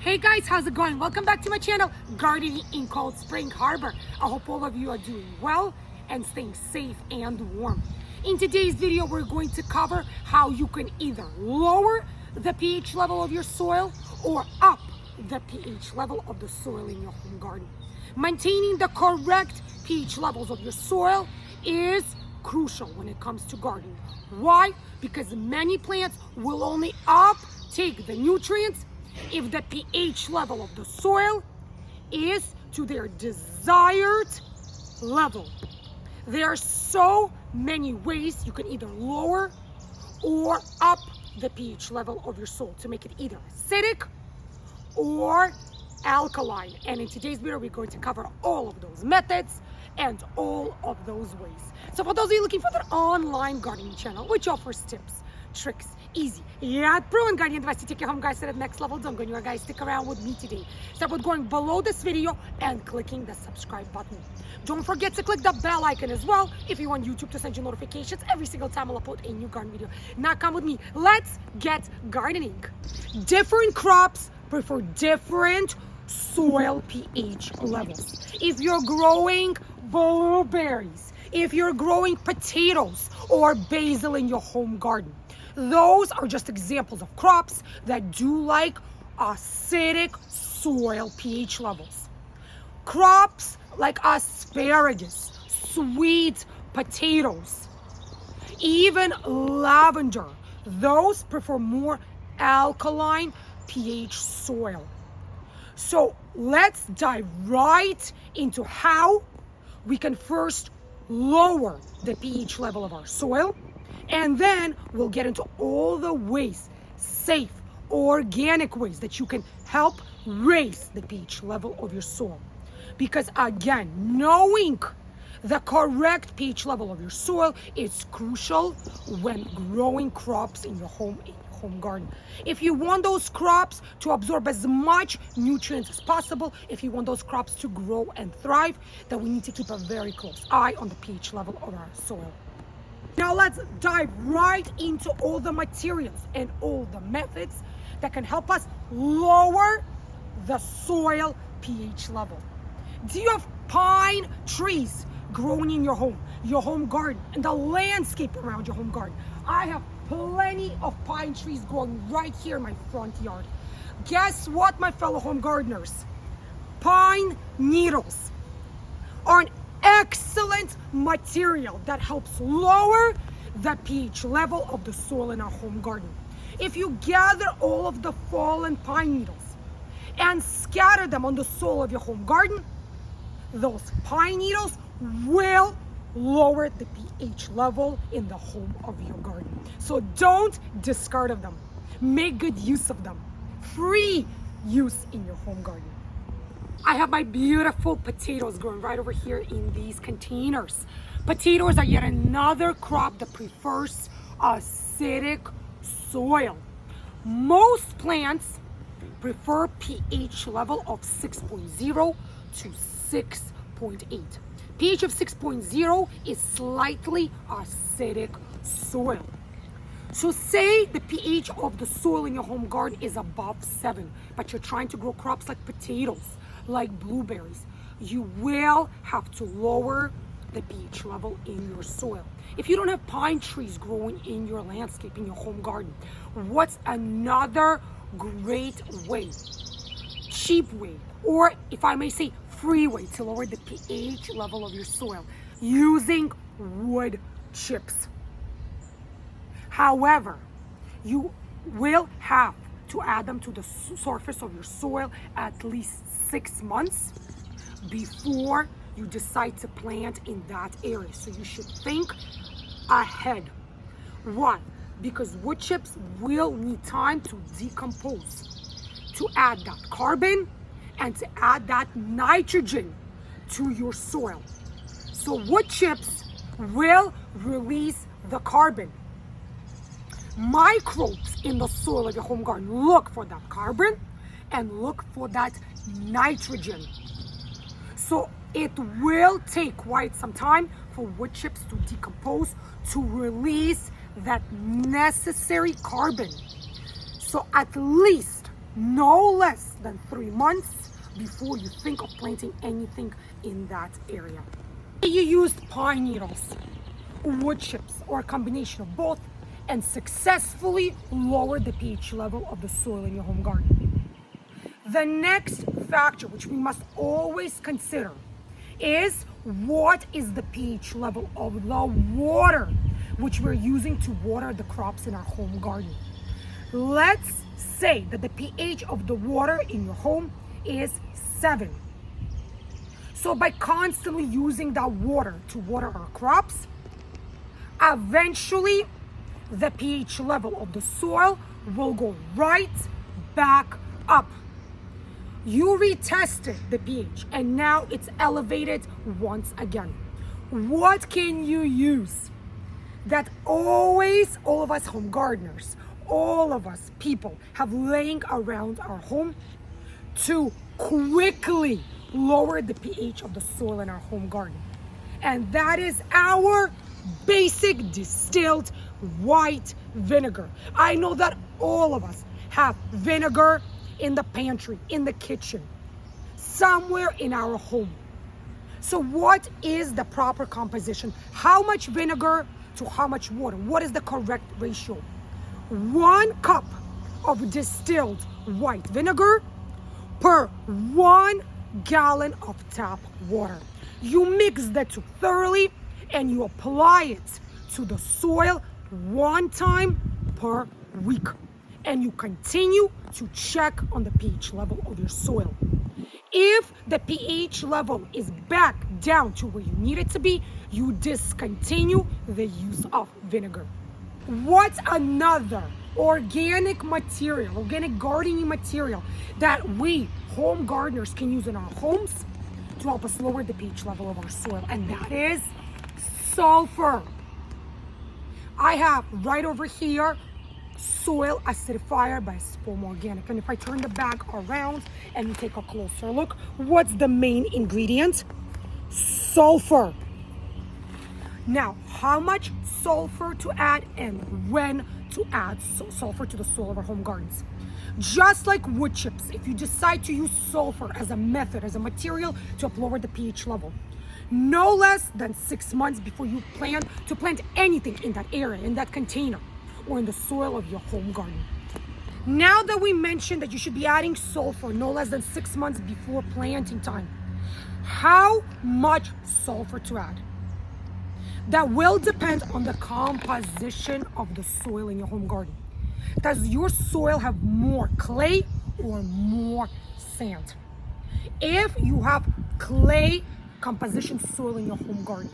Hey guys, how's it going? Welcome back to my channel, Gardening in Cold Spring Harbor. I hope all of you are doing well and staying safe and warm. In today's video, we're going to cover how you can either lower the pH level of your soil or up the pH level of the soil in your home garden. Maintaining the correct pH levels of your soil is crucial when it comes to gardening. Why? Because many plants will only uptake the nutrients if the pH level of the soil is to their desired level. There are so many ways you can either lower or up the pH level of your soil to make it either acidic or alkaline. And in today's video, we're going to cover all of those methods and all of those ways. So for those of you looking for the online gardening channel, which offers tips, tricks, easy, yet proven gardening advice to take your home guys to the next level, don't go anywhere, guys. Stick around with me today. Start with going below this video and clicking the subscribe button. Don't forget to click the bell icon as well if you want YouTube to send you notifications every single time I'll upload a new garden video. Now come with me. Let's get gardening. Different crops prefer different soil pH levels. If you're growing blueberries, if you're growing potatoes or basil in your home garden, those are just examples of crops that do like acidic soil pH levels. Crops like asparagus, sweet potatoes, even lavender, those prefer more alkaline pH soil. So let's dive right into how we can first lower the pH level of our soil, and then we'll get into all the ways, safe, organic ways that you can help raise the pH level of your soil. Because again, knowing the correct pH level of your soil is crucial when growing crops in your home garden. If you want those crops to absorb as much nutrients as possible, if you want those crops to grow and thrive, then we need to keep a very close eye on the pH level of our soil. Now let's dive right into all the materials and all the methods that can help us lower the soil pH level. Do you have pine trees growing in your home garden, and the landscape around your home garden? I have plenty of pine trees growing right here in my front yard. Guess what, my fellow home gardeners? Pine needles are an excellent material that helps lower the pH level of the soil in our home garden. If you gather all of the fallen pine needles and scatter them on the soil of your home garden, those pine needles will lower the pH level in the home of your garden. So don't discard of them. Make good use of them. Free use in your home garden. I have my beautiful potatoes growing right over here in these containers. Potatoes are yet another crop that prefers acidic soil. Most plants prefer pH level of 6.0 to 6.8. pH of 6.0 is slightly acidic soil. So say the pH of the soil in your home garden is above 7, but you're trying to grow crops like potatoes, like blueberries, you will have to lower the pH level in your soil. If you don't have pine trees growing in your landscape, in your home garden, what's another great way, cheap way, or if I may say free way to lower the pH level of your soil? Using wood chips. However, you will have to add them to the surface of your soil at least 6 months before you decide to plant in that area. So you should think ahead. Why? Because wood chips will need time to decompose, to add that carbon and to add that nitrogen to your soil. So wood chips will release the carbon. Microbes in the soil of your home garden look for that carbon and look for that nitrogen. So it will take quite some time for wood chips to decompose, to release that necessary carbon. So at least no less than 3 months before you think of planting anything in that area. You used pine needles, wood chips, or a combination of both, and successfully lowered the pH level of the soil in your home garden. The next factor, which we must always consider, is what is the pH level of the water which we're using to water the crops in our home garden. Let's say that the pH of the water in your home is 7. So by constantly using that water to water our crops, eventually the pH level of the soil will go right back up. You retested the pH and now it's elevated once again. What can you use that always all of us home gardeners, all of us people have laying around our home to quickly lower the pH of the soil in our home garden? And that is our basic distilled white vinegar. I know that all of us have vinegar in the pantry, in the kitchen, somewhere in our home. So what is the proper composition? How much vinegar to how much water? What is the correct ratio? 1 cup of distilled white vinegar per 1 gallon of tap water. You mix the two thoroughly and you apply it to the soil 1 time per week. And you continue to check on the pH level of your soil. If the pH level is back down to where you need it to be, you discontinue the use of vinegar. What's another organic material, organic gardening material that we home gardeners can use in our homes to help us lower the pH level of our soil? And that is sulfur. I have right over here soil acidifier by Spoma Organic. And if I turn the bag around and you take a closer look, what's the main ingredient? Sulfur. Now, how much sulfur to add and when to add sulfur to the soil of our home gardens? Just like wood chips, if you decide to use sulfur as a method, as a material to help lower the pH level, no less than 6 months before you plan to plant anything in that area, in that container, or in the soil of your home garden. Now that we mentioned that you should be adding sulfur no less than 6 months before planting time, how much sulfur to add? That will depend on the composition of the soil in your home garden. Does your soil have more clay or more sand? If you have clay composition soil in your home garden,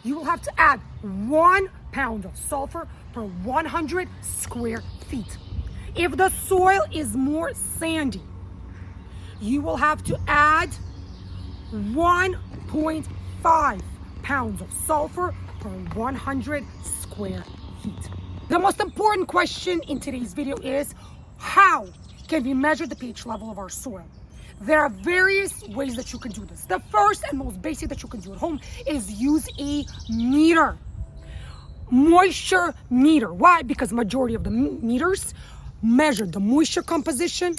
you will have to add 1 pound of sulfur per 100 square feet. If the soil is more sandy, you will have to add 1.5 pounds of sulfur per 100 square feet. The most important question in today's video is, how can we measure the pH level of our soil? There are various ways that you can do this. The first and most basic that you can do at home is use a meter. Moisture meter. Why? Because majority of the meters measure the moisture composition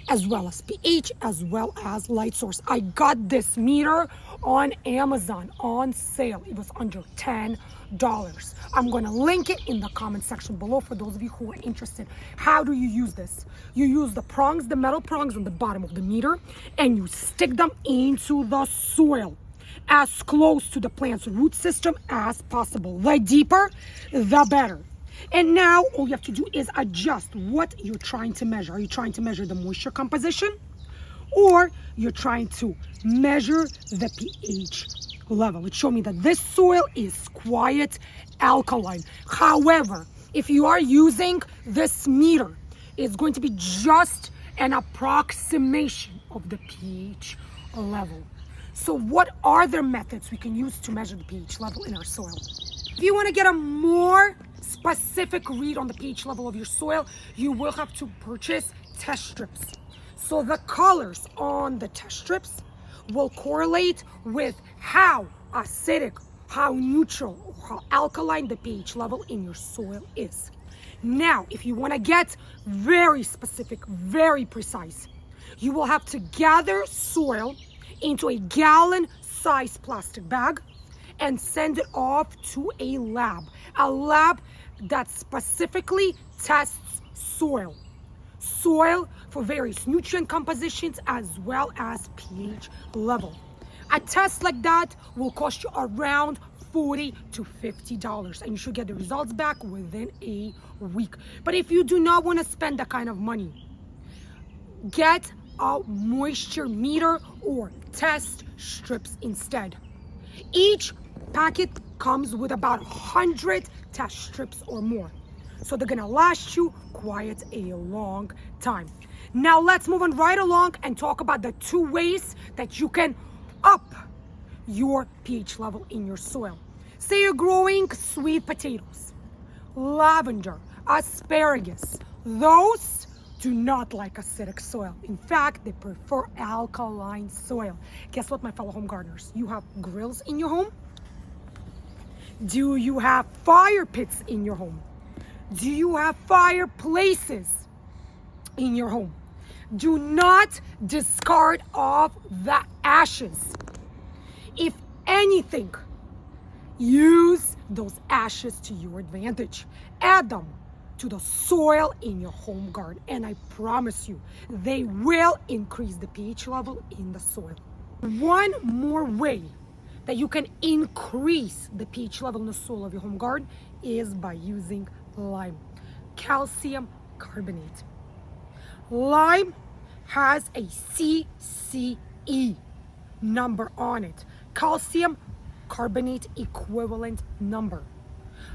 as well as pH, as well as light source. I got this meter on Amazon on sale. It was under $10. I'm going to link it in the comment section below for those of you who are interested. How do you use this? You use the prongs, the metal prongs on the bottom of the meter, and you stick them into the soil as close to the plant's root system as possible. The deeper, the better. And now all you have to do is adjust what you're trying to measure. Are you trying to measure the moisture composition, or you're trying to measure the pH level? It showed me that this soil is quite alkaline. However, if you are using this meter, it's going to be just an approximation of the pH level. So what are the methods we can use to measure the pH level in our soil? If you want to get a more specific read on the pH level of your soil, you will have to purchase test strips. So the colors on the test strips will correlate with how acidic, how neutral, or how alkaline the pH level in your soil is. Now, if you want to get very specific, very precise, You will have to gather soil into a gallon-sized plastic bag and send it off to a lab that specifically tests soil for various nutrient compositions as well as pH level. A test like that will cost you around $40 to $50, and you should get the results back within a week. But if you do not want to spend that kind of money, get a moisture meter or test strips instead. Each packet comes with about 100 test strips or more, so they're gonna last you quite a long time. Now let's move on right along and talk about the 2 ways that you can up your pH level in your soil. Say you're growing sweet potatoes, lavender, asparagus. Those do not like acidic soil. In fact, they prefer alkaline soil. Guess what, my fellow home gardeners? You have grills in your home? Do you have fire pits in your home? Do you have fireplaces in your home? Do not discard off the ashes. If anything, use those ashes to your advantage. Add them to the soil in your home garden, and I promise you, they will increase the pH level in the soil. One more way that you can increase the pH level in the soil of your home garden is by using lime, calcium carbonate. Lime has a CCE number on it, calcium carbonate equivalent number.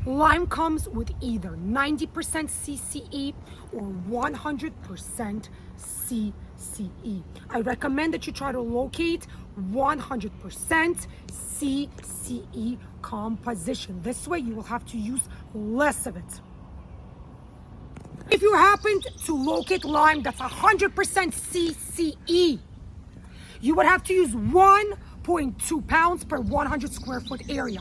Lime comes with either 90% CCE or 100% CCE. I recommend that you try to locate 100% CCE composition. This way you will have to use less of it. If you happen to locate lime that's 100% CCE, you would have to use 1.2 pounds per 100 square foot area.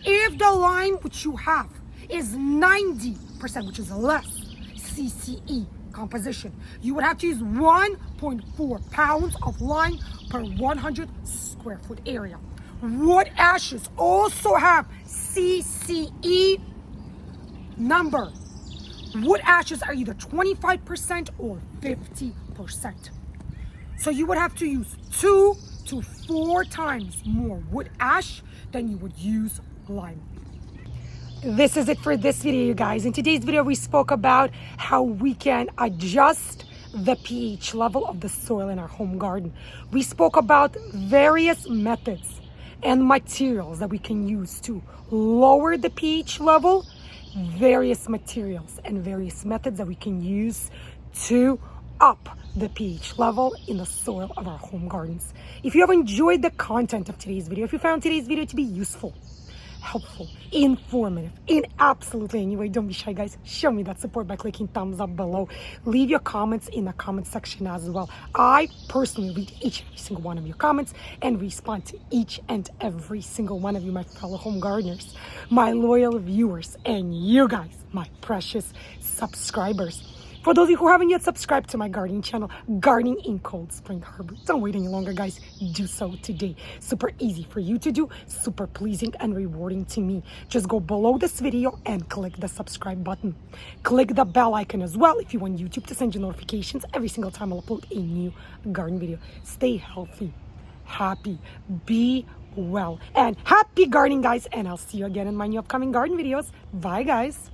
If the lime which you have is 90%, which is less CCE composition, you would have to use 1.4 pounds of lime per 100 square foot area. Wood ashes also have CCE number. Wood ashes are either 25% or 50%. So you would have to use 2 to 4 times more wood ash than you would use lime. This is it for this video, you guys. In today's video, we spoke about how we can adjust the pH level of the soil in our home garden. We spoke about various methods and materials that we can use to lower the pH level, various materials and various methods that we can use to up the pH level in the soil of our home gardens. If you have enjoyed the content of today's video, if you found today's video to be useful, helpful, informative, in absolutely any way, don't be shy, guys. Show me that support by clicking thumbs up below. Leave your comments in the comment section as well. I personally read each and every single one of your comments and respond to each and every single one of you, my fellow home gardeners, my loyal viewers, and you guys, my precious subscribers. For those of you who haven't yet subscribed to my gardening channel, Gardening in Cold Spring Harbor, don't wait any longer, guys. Do so today. Super easy for you to do, super pleasing and rewarding to me. Just go below this video and click the subscribe button. Click the bell icon as well if you want YouTube to send you notifications every single time I'll upload a new garden video. Stay healthy, happy, be well, and happy gardening, guys. And I'll see you again in my new upcoming garden videos. Bye, guys.